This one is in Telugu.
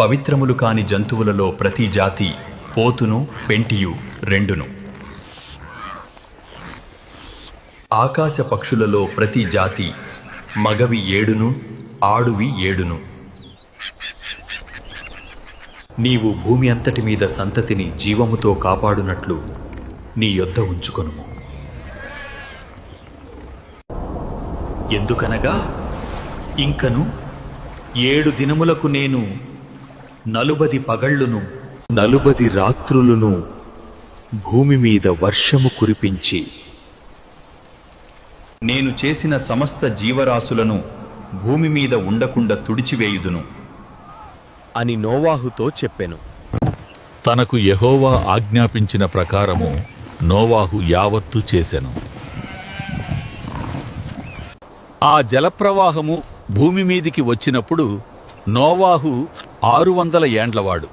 పవిత్రములు కాని జంతువులలో ప్రతి జాతి పోతును పెంటియు రెండును. ఆకాశ పక్షులలో ప్రతి జాతి మగవి 7ను ఆడువి 7ను. నీవు భూమి అంతటి మీద సంతతిని జీవముతో కాపాడునట్లు నీ యొద్ద ఉంచుకొనుము. ఎందుకనగా ఇంకను 7 దినములకు నేను 40 పగళ్లును 40 రాత్రులును భూమి మీద వర్షము కురిపించి నేను చేసిన సమస్త జీవరాశులను భూమి మీద ఉండకుండా తుడిచివేయుదును అని నోవాహుతో చెప్పెను. తనకు యెహోవా ఆజ్ఞాపించిన ప్రకారము నోవాహు యావత్తు చేసెను. ఆ జలప్రవాహము భూమి మీదికి వచ్చినప్పుడు నోవాహు 600 ఏండ్లవాడు.